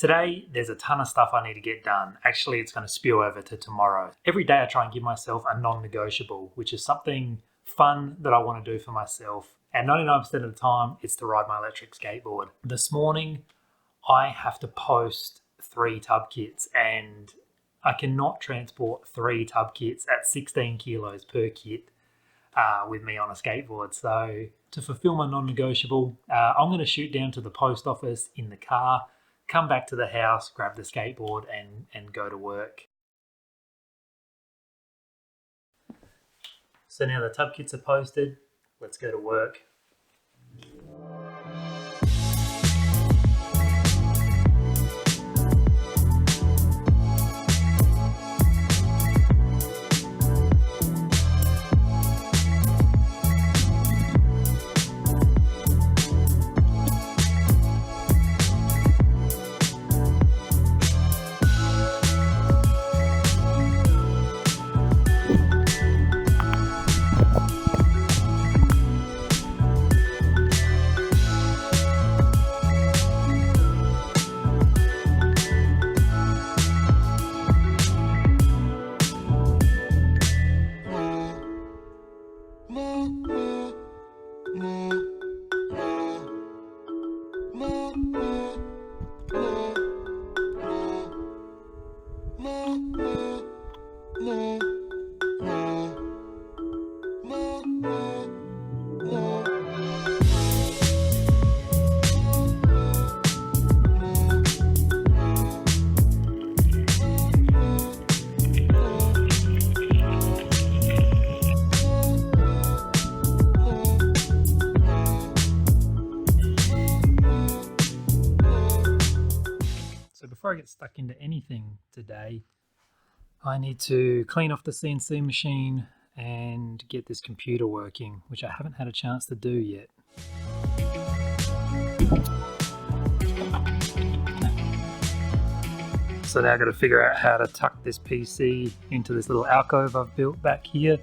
Today, there's a ton of stuff I need to get done. Actually, it's going to spill over to tomorrow. Every day I try and give myself a non-negotiable, which is something fun that I want to do for myself. And 99% of the time, it's to ride my electric skateboard. This morning, I have to post 3 tub kits, and I cannot transport 3 tub kits at 16 kilos per kit with me on a skateboard. So to fulfill my non-negotiable, I'm going to shoot down to the post office in the car, come back to the house, grab the skateboard and go to work. So now the tub kits are posted, let's go to work. So before I get stuck into anything today, I need to clean off the CNC machine and get this computer working, which I haven't had a chance to do yet. So now I've got to figure out how to tuck this PC into this little alcove I've built back here.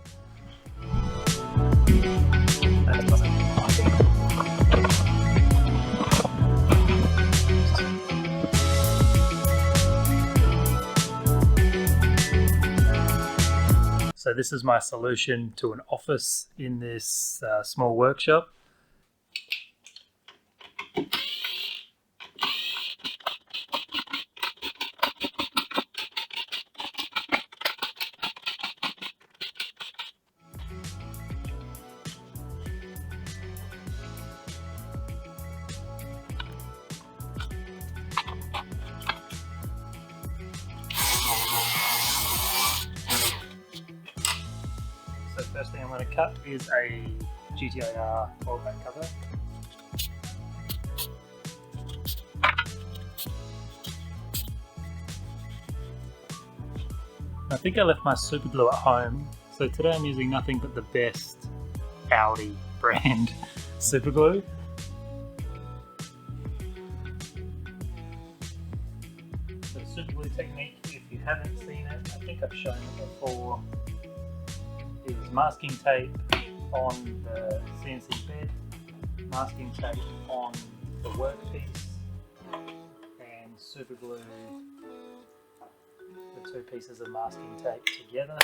So this is my solution to an office in this small workshop. So first thing I'm going to cut is a GTiR coil back cover. I think I left my super glue at home, so today I'm using nothing but the best Audi brand super glue. So the super glue technique, if you haven't seen it, I think I've shown it before, is masking tape on the CNC bed, masking tape on the workpiece, and super glue the 2 pieces of masking tape together.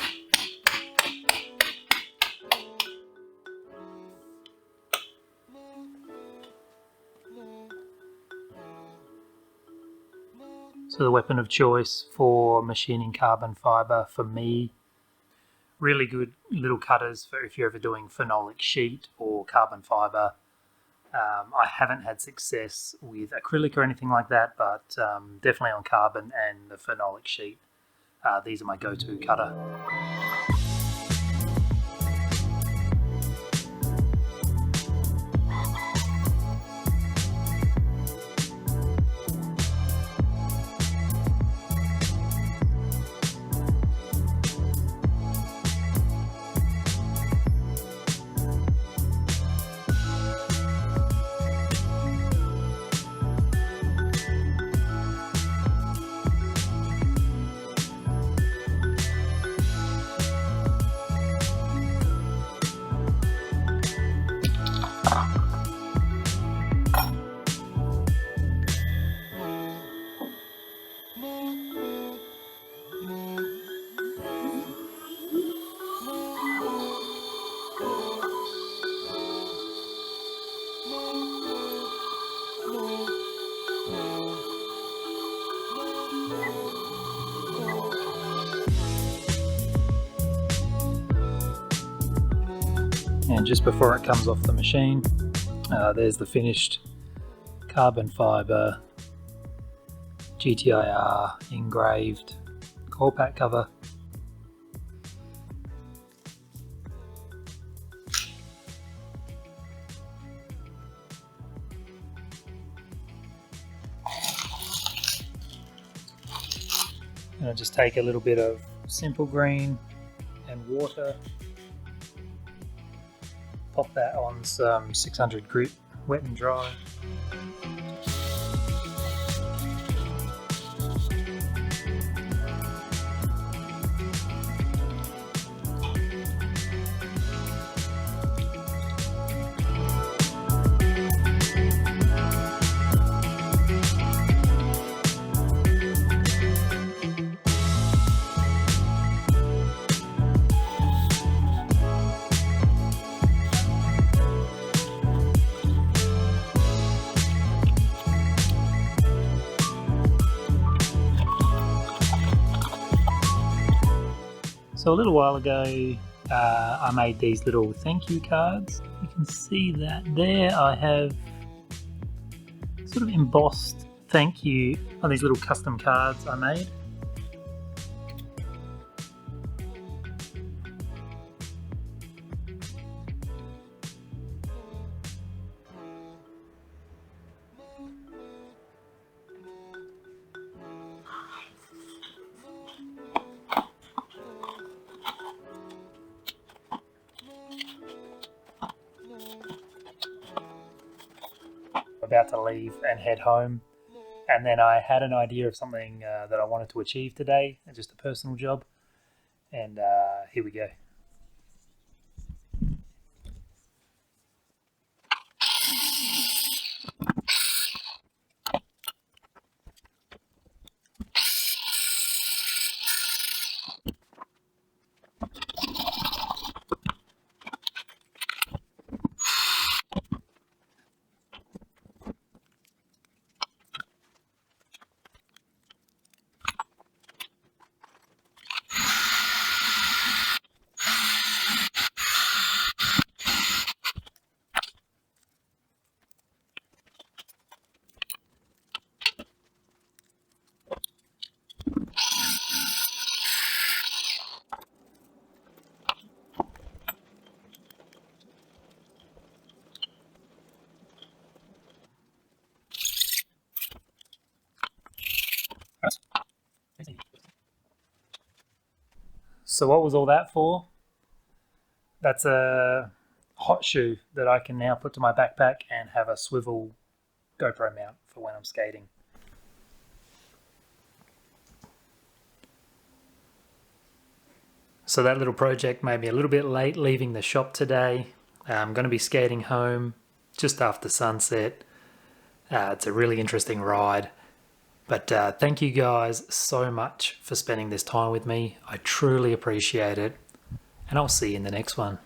So the weapon of choice for machining carbon fiber for me, really good little cutters for if you're ever doing phenolic sheet or carbon fiber. I haven't had success with acrylic or anything like that, but definitely on carbon and the phenolic sheet. These are my go-to cutter. And just before it comes off the machine, there's the finished carbon fibre GTiR engraved coil pack cover. And I'll just take a little bit of simple green and water, pop that on some 600 grit wet and dry. So a little while ago, I made these little thank you cards. You can see that there I have sort of embossed thank you on these little custom cards I made. About to leave and head home, and then I had an idea of something that I wanted to achieve today, just a personal job, and here we go. So what was all that for? That's a hot shoe that I can now put to my backpack and have a swivel GoPro mount for when I'm skating. So that little project made me a little bit late leaving the shop today. I'm going to be skating home just after sunset. It's a really interesting ride. But thank you guys so much for spending this time with me. I truly appreciate it. And I'll see you in the next one.